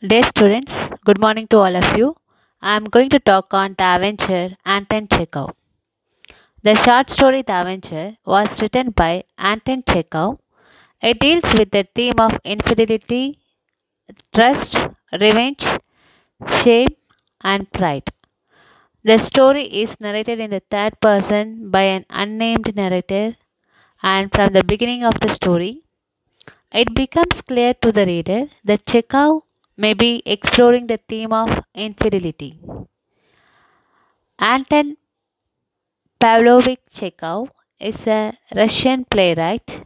Dear students, good morning to all of you. I am going to talk on The Avenger, Anton Chekhov. The short story The Avenger was written by Anton Chekhov. It deals with the theme of infidelity, trust, revenge, shame, and pride. The story is narrated in the third person by an unnamed narrator, and from the beginning of the story, it becomes clear to the reader that Chekhov may be exploring the theme of infidelity. Anton Pavlovich Chekhov is a Russian playwright,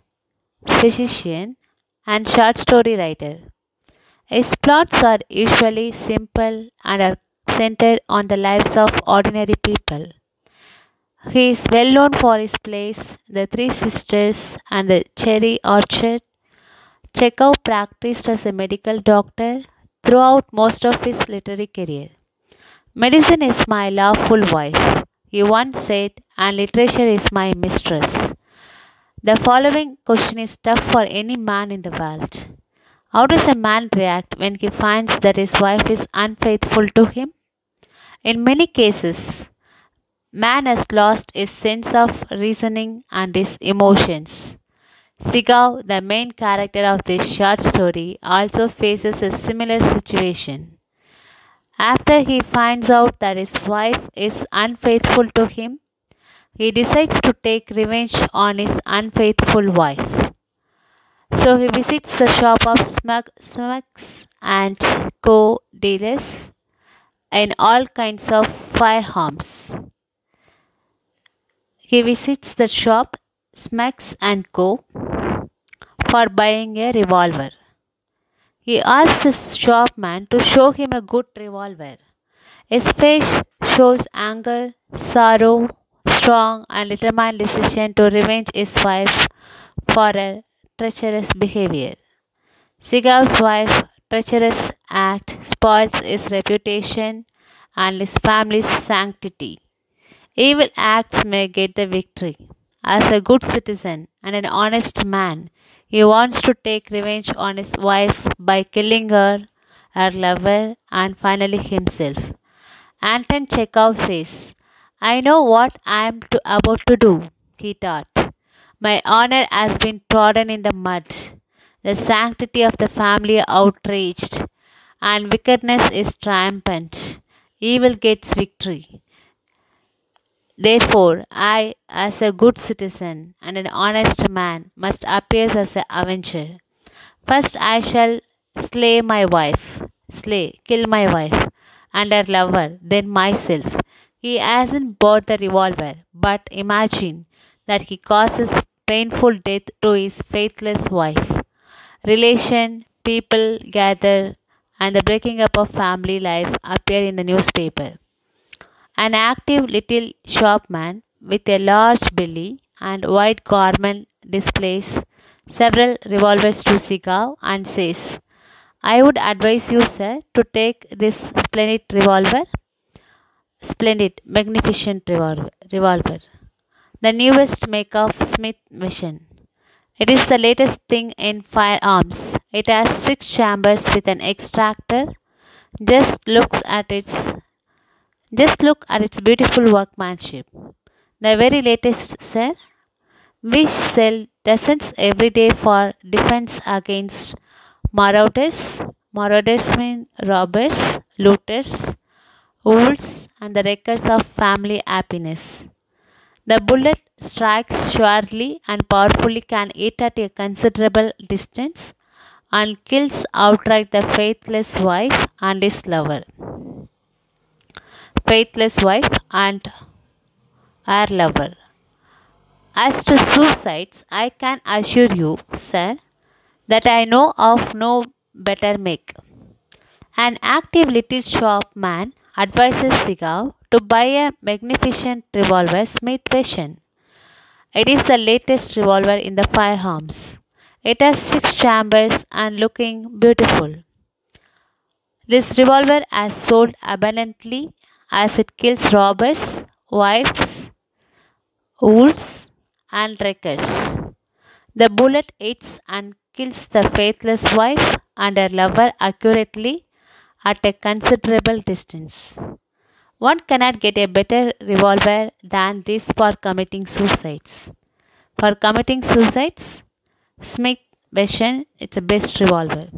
physician, and short story writer. His plots are usually simple and are centered on the lives of ordinary people. He is well known for his plays The Three Sisters and The Cherry Orchard. Chekhov practiced as a medical doctor throughout most of his literary career. Medicine is my lawful wife, he once said, and literature is my mistress. The following question is tough for any man in the world. How does a man react when he finds that his wife is unfaithful to him? In many cases, man has lost his sense of reasoning and his emotions. Sigao, the main character of this short story, also faces a similar situation. After he finds out that his wife is unfaithful to him, he decides to take revenge on his unfaithful wife. So he visits the shop of Smuggs and Co. dealers in all kinds of firearms. He visits the shop Smuggs and Co. for buying a revolver. He asks the shopman to show him a good revolver. His face shows anger, sorrow, strong and determined decision to revenge his wife for her treacherous behavior. Sigov's wife's treacherous act spoils his reputation and his family's sanctity. Evil acts may get the victory. As a good citizen and an honest man, he wants to take revenge on his wife by killing her, her lover, and finally himself. Anton Chekhov says, I know what I am about to do, he thought. My honor has been trodden in the mud, the sanctity of the family outraged, and wickedness is triumphant. Evil gets victory. Therefore, I, as a good citizen and an honest man, must appear as an avenger. First, I shall kill my wife and her lover, then myself. He hasn't bought the revolver, but imagine that he causes painful death to his faithless wife. Relation, people gather, and the breaking up of family life appear in the newspaper. An active little shopman with a large belly and white garment displays several revolvers to Sigao and says, I would advise you, sir, to take this magnificent revolver, the newest make of Smith Wesson. It is the latest thing in firearms. It has 6 chambers with an extractor. Just look at its beautiful workmanship. The very latest, sir. We sell dozens every day for defense against marauders. Marauders mean robbers, looters, wolves, and the wreckers of family happiness. The bullet strikes surely and powerfully, can hit at a considerable distance, and kills outright the faithless wife and his lover. Faithless wife and her lover. As to suicides, I can assure you, sir, that I know of no better make. An active little shopman advises Sigao to buy a magnificent revolver Smith Wesson. It is the latest revolver in the firearms. It has 6 chambers and looking beautiful. This revolver has sold abundantly as it kills robbers, wives, wolves, and wreckers. The bullet hits and kills the faithless wife and her lover accurately at a considerable distance. One cannot get a better revolver than this for committing suicides. For committing suicides, Smith Wesson is the best revolver.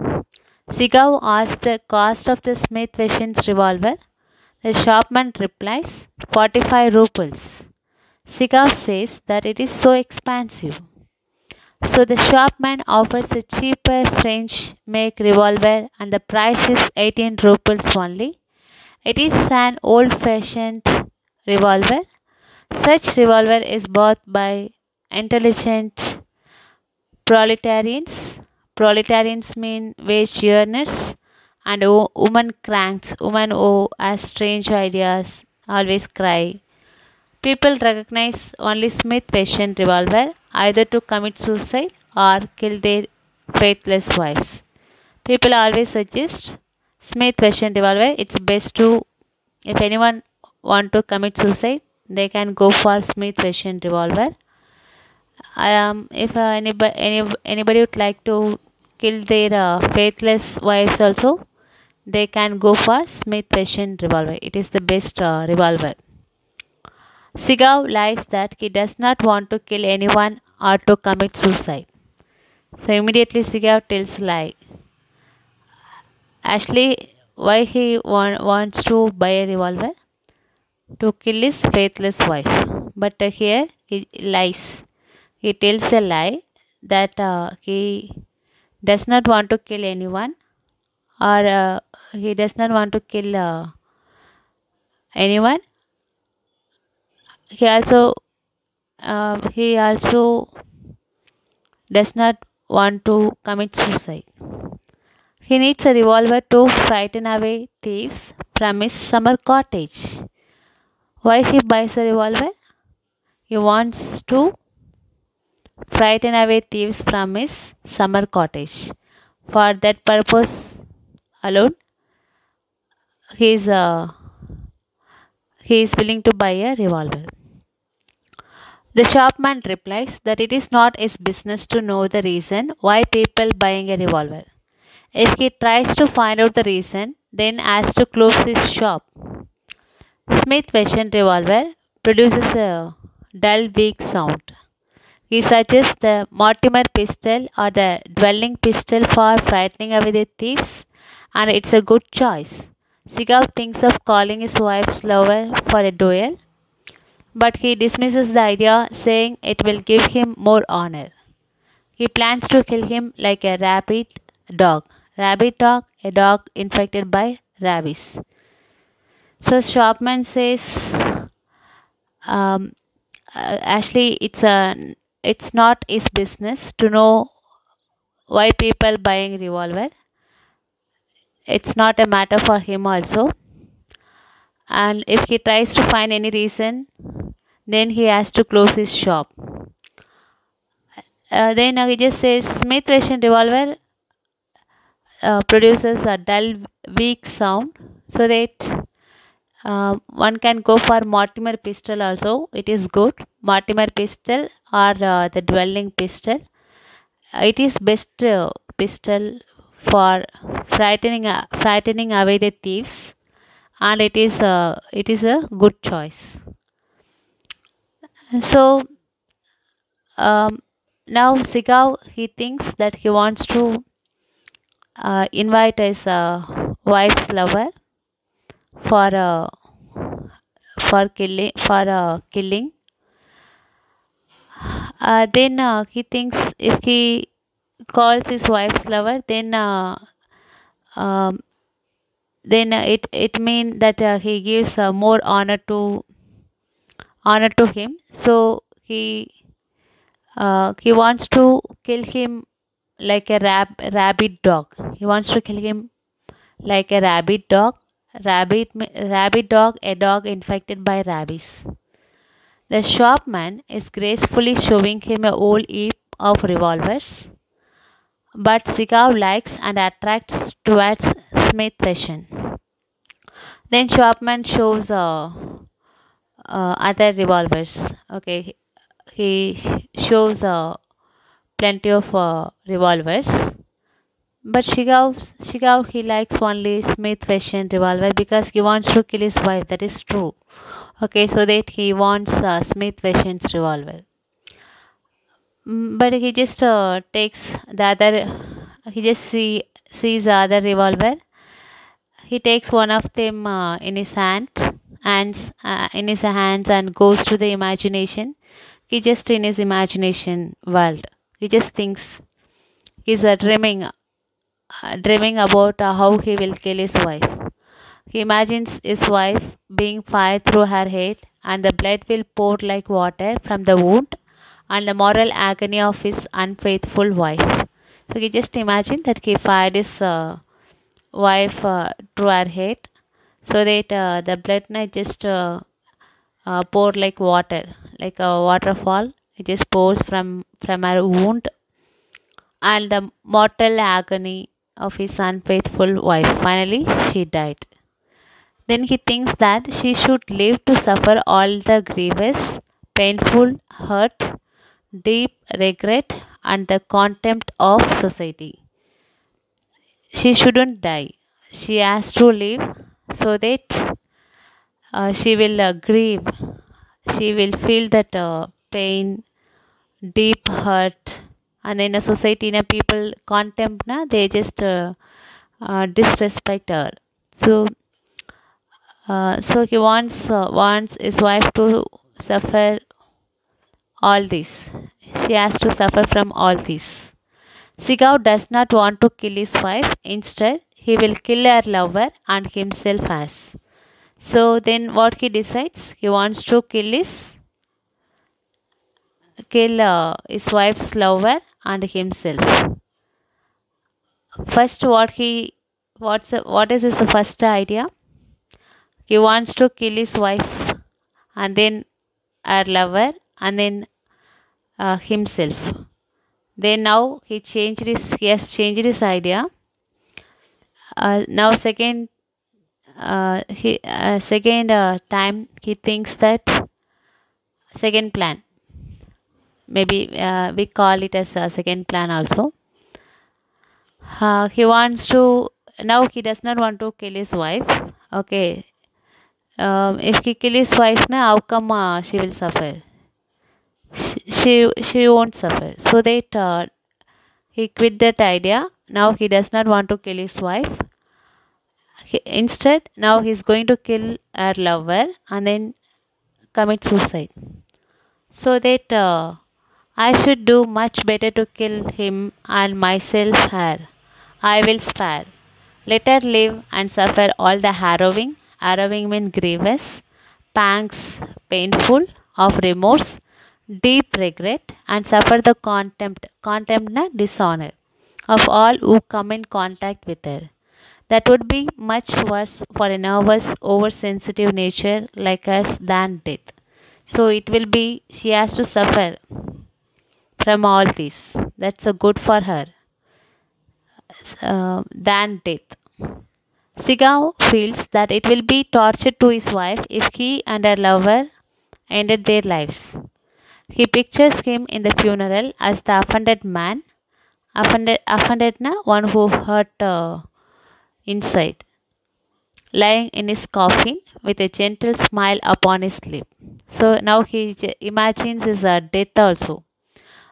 Segav asks the cost of the Smith Wesson's revolver. The shopman replies, 45 rupees. Segav says that it is so expensive. So the shopman offers a cheaper French make revolver and the price is 18 rupees only. It is an old fashioned revolver. Such revolver is bought by intelligent proletarians. Proletarians mean wage earners and woman cranks, women who have strange ideas, always cry. People recognize only Smith Wesson revolver either to commit suicide or kill their faithless wives. People always suggest Smith Wesson revolver. It's best to, if anyone want to commit suicide, they can go for Smith Wesson revolver. If anybody would like to kill their faithless wives also, they can go for Smith Wesson revolver. It is the best revolver. Segav lies that he does not want to kill anyone or to commit suicide. So immediately Segav tells lie. Actually, why he wants to buy a revolver? To kill his faithless wife. But here he lies. He tells a lie that he does not want to kill anyone or he does not want to kill anyone. He also does not want to commit suicide. He needs a revolver to frighten away thieves from his summer cottage. Why he buys a revolver? He wants to frighten away thieves from his summer cottage. For that purpose alone, he is willing to buy a revolver. The shopman replies that it is not his business to know the reason why people buying a revolver. If he tries to find out the reason, then has to close his shop. Smith Wesson revolver produces a dull, weak sound. He suggests the Mortimer pistol or the dwelling pistol for frightening away the thieves, and it's a good choice. Segav thinks of calling his wife's lover for a duel, but he dismisses the idea, saying it will give him more honor. He plans to kill him like a rabid dog. Rabid dog, a dog infected by rabies. So shopman says, actually, it's not his business to know why people buying revolver. It's not a matter for him also. And if he tries to find any reason, then he has to close his shop. Then he just says Smith Wesson revolver produces a dull, weak sound, so that one can go for Mortimer pistol also. It is good. Mortimer pistol or the dwelling pistol. It is best pistol for frightening away the thieves, and it is a good choice. So now Segav, he thinks that he wants to invite his wife's lover for killing. Then he thinks if he calls his wife's lover, then it means that he gives more honor to him. So he wants to kill him like a rabid dog. He wants to kill him like a rabid dog. Rabid dog, a dog infected by rabies. The shopman is gracefully showing him a whole heap of revolvers, but Segav likes and attracts towards Smith Wesson. Then shopman shows other revolvers. Okay, he shows plenty of revolvers. But Shigao he likes only Smith Wesson revolver because he wants to kill his wife. That is true. Okay, so that he wants Smith Wesson's revolver. But he just takes the other. He just sees the other revolver. He takes one of them in his in his hands, and goes to the imagination. He just in his imagination world. He just thinks he's dreaming about how he will kill his wife. He imagines his wife being fired through her head, and the blood will pour like water from the wound, and the moral agony of his unfaithful wife. So he just imagined that he fired his wife through her head, so that the blood might just pour like water, like a waterfall. It just pours from her wound, and the mortal agony of his unfaithful wife. Finally, she died. Then he thinks that she should live to suffer all the grievous, painful hurt, deep regret, and the contempt of society. She shouldn't die. She has to live so that she will grieve. She will feel that pain, deep hurt, and in a society, in a people contempt, na, they just disrespect her. So so he wants his wife to suffer all this. She has to suffer from all this. Sigao does not want to kill his wife. Instead, he will kill her lover and himself as. So then, what he decides? He wants to kill his wife's lover and himself. First, what is his first idea? He wants to kill his wife, and then her lover, and then himself. Then now he has changed his idea. Now second time he thinks that second plan. Maybe we call it as a second plan also. He wants to now he does not want to kill his wife. Okay. If he kill his wife, now how come she will suffer? She won't suffer. So that he quit that idea. Now he does not want to kill his wife. Instead, now he's going to kill her lover and then commit suicide. So that I should do much better to kill him and myself her. I will spare. Let her live and suffer all the harrowing means grievous, pangs painful of remorse, deep regret, and suffer the contempt na dishonor of all who come in contact with her. That would be much worse for a nervous, oversensitive nature like us than death. So it will be, she has to suffer from all this. That's a good for her than death. Sigao feels that it will be torture to his wife if he and her lover ended their lives. He pictures him in the funeral as the offended man, offended na one who hurt inside, lying in his coffin with a gentle smile upon his lip. So now he imagines his death also.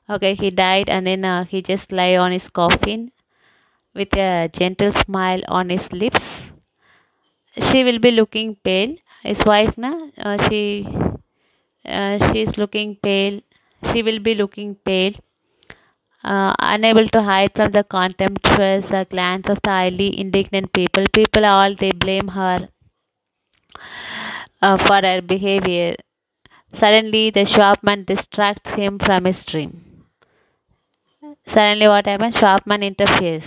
Okay, he died, and then he just lie on his coffin with a gentle smile on his lips. She will be looking pale. His wife, na, she is looking pale. She will be looking pale, unable to hide from the contemptuous glance of the highly indignant people. People all they blame her for her behavior. Suddenly, the shopman distracts him from his dream. Suddenly, what happens? Shopman interferes,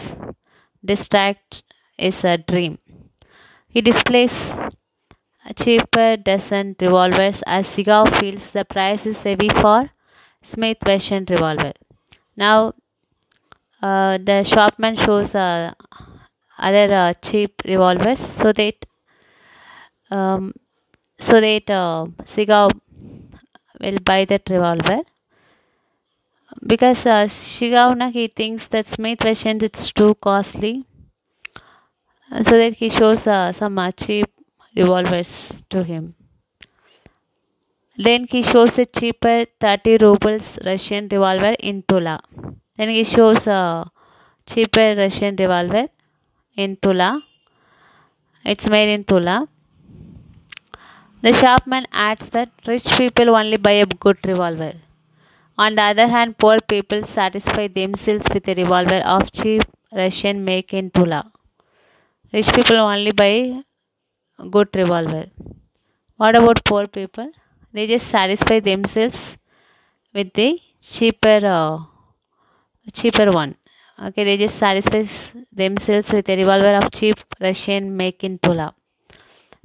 distract is a dream. He displays a cheaper dozen revolvers as Sigao feels the price is heavy for Smith Wesson revolver. Now, the shopman shows other cheap revolvers um, Sigao will buy that revolver. because Shigao he thinks that Smith Wesson it's too costly, so that he shows some cheap revolvers to him. Then he shows a cheaper 30 rubles Russian revolver in Tula. Then he shows a cheaper Russian revolver in Tula. It's made in Tula. The shopman adds that rich people only buy a good revolver. On the other hand, poor people satisfy themselves with a revolver of cheap Russian make in Tula. Rich people only buy good revolver. What about poor people? They just satisfy themselves with the cheaper one. Okay, they just satisfy themselves with a revolver of cheap Russian make in Tula.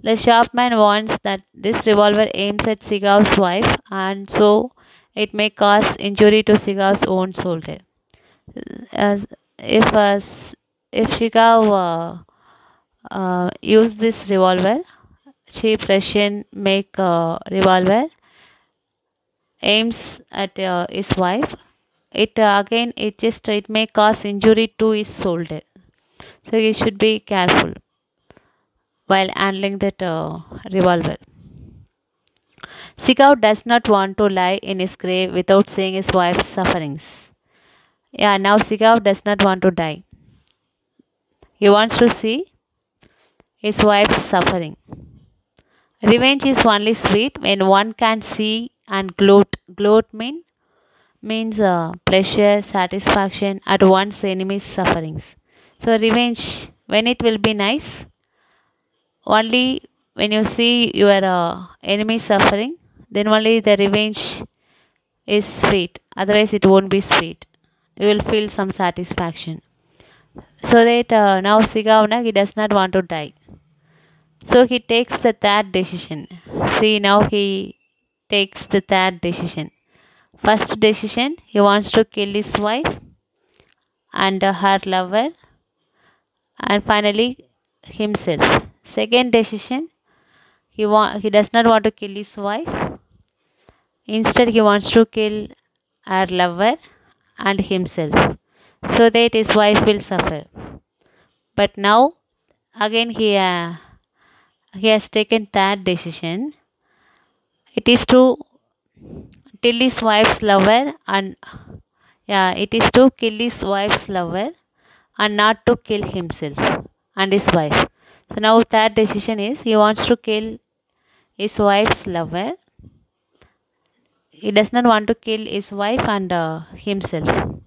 The shopman warns that this revolver aims at Sigao's wife, and so it may cause injury to Sigao's own soldier. As if Shigao use this revolver, cheap Russian make revolver, aims at his wife, it may cause injury to his soldier. So he should be careful while handling that revolver. Sigao does not want to lie in his grave without seeing his wife's sufferings. Yeah, now Sigao does not want to die. He wants to see his wife's suffering. Revenge is only sweet when one can see and gloat. Gloat means pleasure, satisfaction at one's enemy's sufferings. So revenge, when it will be nice, only when you see your enemy suffering, then only the revenge is sweet. Otherwise, it won't be sweet. You will feel some satisfaction. So that now Sigao he does not want to die. So he takes the third decision. See, now he takes the third decision. First decision, he wants to kill his wife and her lover, and finally himself. Second decision, he does not want to kill his wife. Instead, he wants to kill her lover and himself, so that his wife will suffer. But now, again he has taken third decision. It is to kill his wife's lover and it is to kill his wife's lover and not to kill himself and his wife. So now third decision is he wants to kill his wife's lover. He does not want to kill his wife and himself.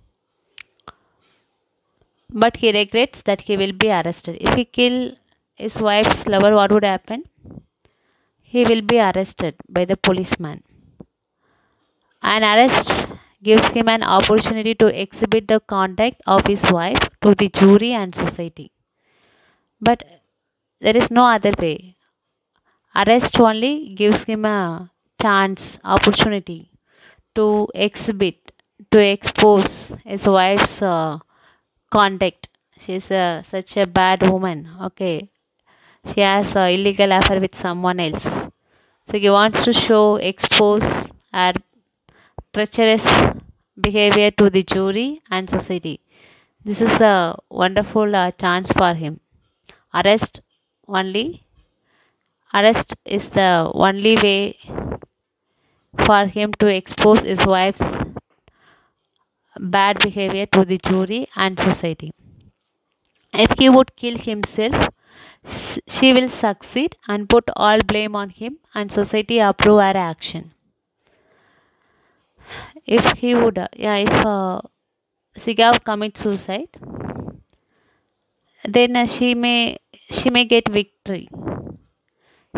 But he regrets that he will be arrested. If he kill his wife's lover, what would happen? He will be arrested by the policeman. An arrest gives him an opportunity to exhibit the conduct of his wife to the jury and society. But there is no other way. Arrest only gives him a chance, opportunity to exhibit, to expose his wife's conduct. She is such a bad woman. Okay, she has an illegal affair with someone else. So he wants to expose her treacherous behavior to the jury and society. This is a wonderful chance for him. Arrest is the only way for him to expose his wife's bad behavior to the jury and society. If he would kill himself, she will succeed and put all blame on him, and society approve her action. If he would, Sigao commits suicide, then she may get victory.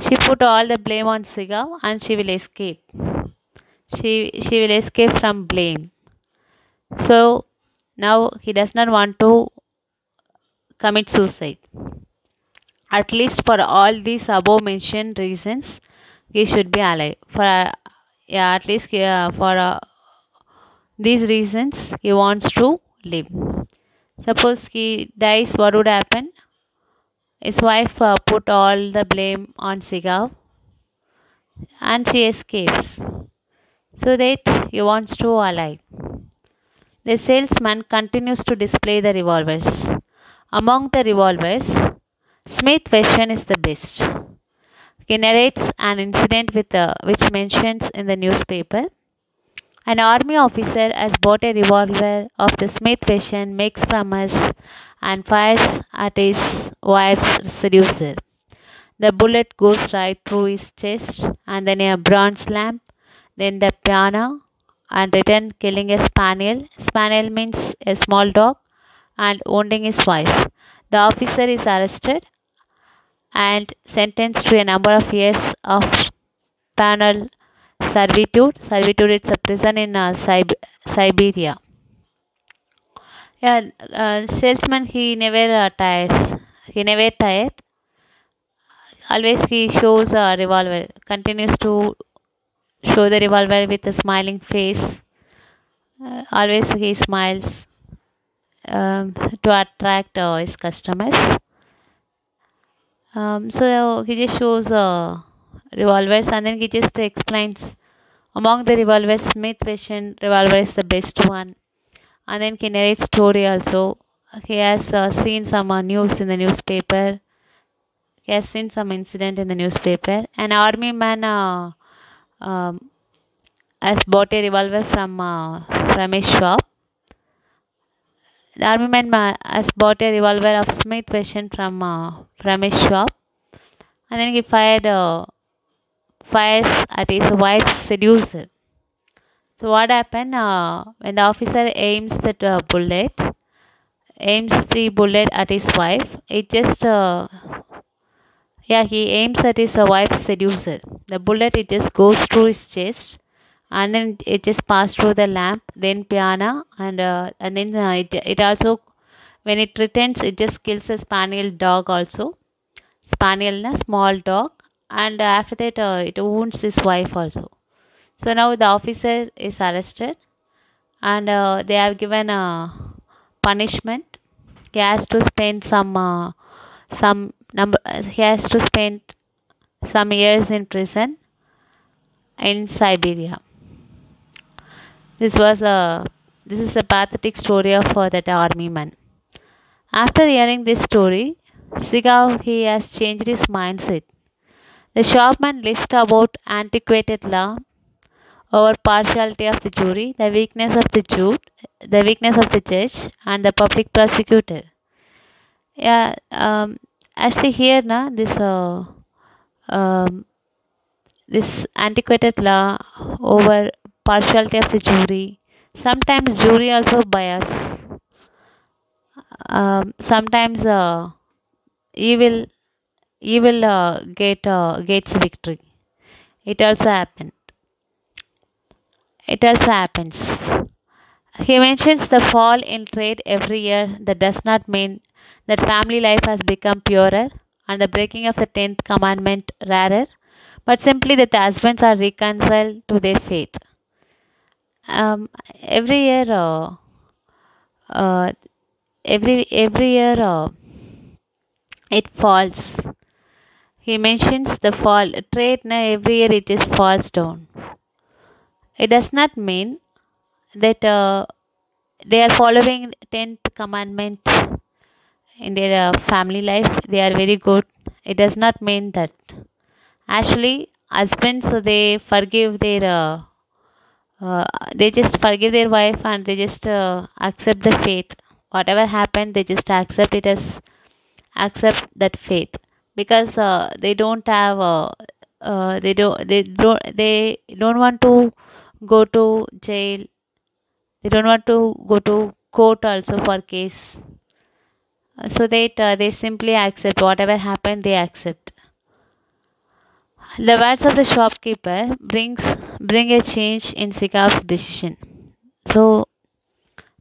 She put all the blame on Sigao and she will escape. She will escape from blame. So now he does not want to commit suicide. At least for all these above mentioned reasons, he should be alive. For these reasons, he wants to live. Suppose he dies, what would happen? His wife put all the blame on Sigao and she escapes. So that he wants to alive. The salesman continues to display the revolvers. Among the revolvers, Smith Wesson is the best. He narrates an incident which mentions in the newspaper. An army officer has bought a revolver of the Smith Wesson makes from us and fires at his wife's seducer. The bullet goes right through his chest and then a bronze lamp, then the piano, and return killing a spaniel. Spaniel means a small dog, and wounding his wife. The officer is arrested and sentenced to a number of years of penal servitude. Servitude is a prison in Siberia. Yeah, salesman he never tires. He never tired. Always he shows a revolver. Continues to show the revolver with a smiling face. Always he smiles to attract his customers. So he just shows revolvers and then he just explains among the revolvers Smith Wesson revolver is the best one, and then he narrates story also. He has seen some news in the newspaper. He has seen some incident in the newspaper. An army man has bought a revolver from a shop. The army man has bought a revolver of Smith Wesson from a shop, and then he fires at his wife's seducer. So what happened when the officer aims the bullet at his wife? It just he aims at his wife's seducer. The bullet it just goes through his chest, and then it just passed through the lamp, then piano, and then it also when it returns it just kills a spaniel dog also. Spaniel, a small dog, and after that it wounds his wife also. So now the officer is arrested, and they have given a punishment. He has to spend some number. He has to spend some years in prison in Siberia. This is a pathetic story of that army man. After hearing this story, Sigao he has changed his mindset. The shopman lists about antiquated law over partiality of the jury, the weakness of the judge, and the public prosecutor. Yeah, actually here na this antiquated law over partiality of the jury. Sometimes jury also bias. Sometimes evil gets victory. It also happens. He mentions the fall in trade every year. That does not mean that family life has become purer and the breaking of the 10th commandment rarer, but simply that the husbands are reconciled to their faith. Every year, it falls. He mentions the fall. Trade every year it just falls down. It does not mean that they are following 10th commandment in their family life. They are very good. It does not mean that. Actually, husbands they forgive their they just forgive their wife and they just accept the faith. Whatever happened, they just accept it as accept that faith, because they don't have they don't want to go to jail. They don't want to go to court also for case. So they simply accept whatever happened. They accept. The words of the shopkeeper bring a change in Sikav's decision. So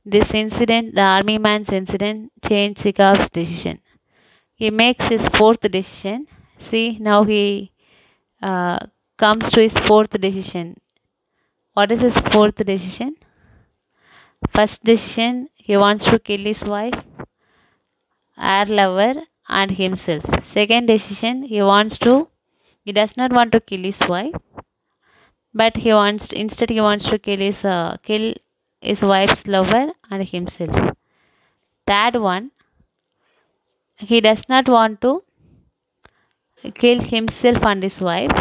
this incident, the army man's incident, changed Sikav's decision. He makes his fourth decision. See, now he comes to his fourth decision. What is his fourth decision? First decision, he wants to kill his wife, her lover, and himself. Second decision, he does not want to kill his wife, but instead he wants to kill his wife's lover and himself. Third one, he does not want to kill himself and his wife.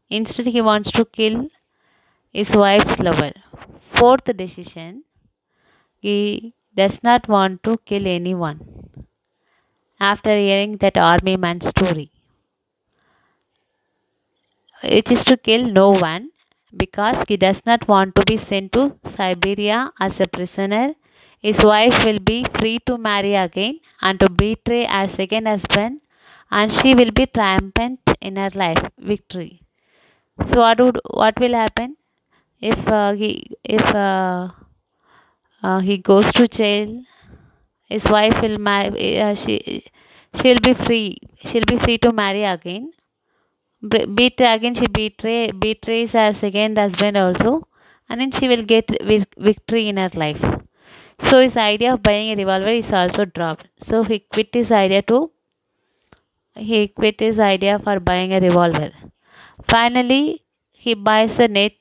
Instead, he wants to kill his wife's lover. Fourth decision, he does not want to kill anyone after hearing that army man's story, which is to kill no one because he does not want to be sent to Siberia as a prisoner. His wife will be free to marry again and to betray her second husband, and she will be triumphant in her life victory. So what will happen if he goes to jail? His wife will marry. She'll be free. She'll be free to marry again. Again she betrays her second husband also, and then she will get victory in her life. So his idea of buying a revolver is also dropped. So he quit his idea for buying a revolver. Finally, he buys a net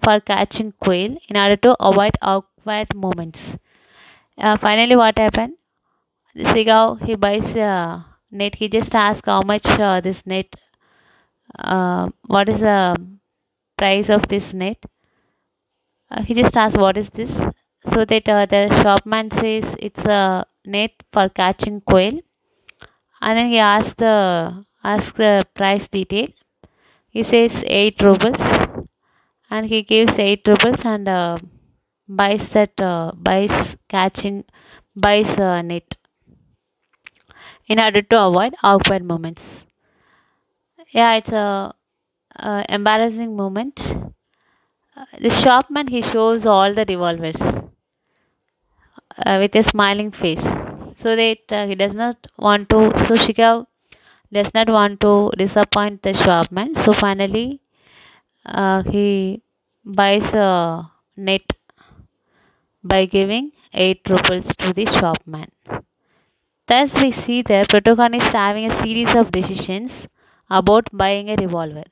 for catching quail in order to avoid awkward moments. Finally, what happened? See how he buys a net. He just asks how much this net. What is the price of this net? He just asks what is this, so that the shopman says it's a net for catching quail, and then he asks the price detail. He says 8 rubles, and he gives 8 rubles and buys net in order to avoid awkward moments. Yeah, it's a embarrassing moment. The shopman, he shows all the revolvers with a smiling face, so that he does not want to. So Shigav does not want to disappoint the shopman. So finally, he buys a net by giving 8 rubles to the shopman. Thus, we see the protagonist having a series of decisions about buying a revolver.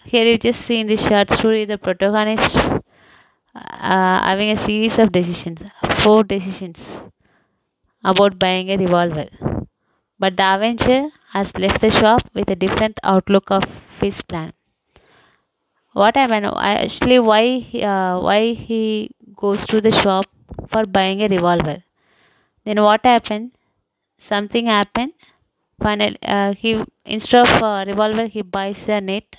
Here you just see in this short story the protagonist having a series of decisions, 4 decisions about buying a revolver. But the Avenger has left the shop with a different outlook of his plan. What happened? Actually, why he goes to the shop for buying a revolver? Then what happened? Something happened. Finally, he instead of a revolver, he buys a net.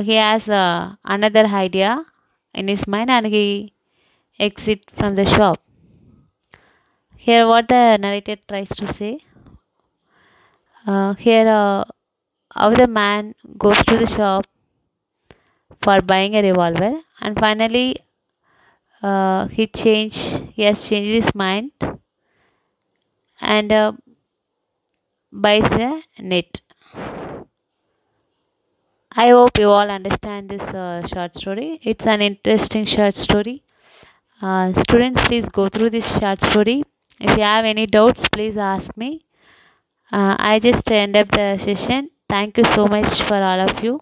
He has another idea in his mind, and he exits from the shop. Here, what the narrator tries to say. Here, how the man goes to the shop for buying a revolver, and finally, he has changed his mind and buys a net. I hope you all understand this short story. It's an interesting short story. Students, please go through this short story. If you have any doubts, please ask me. I just end up the session. Thank you so much for all of you.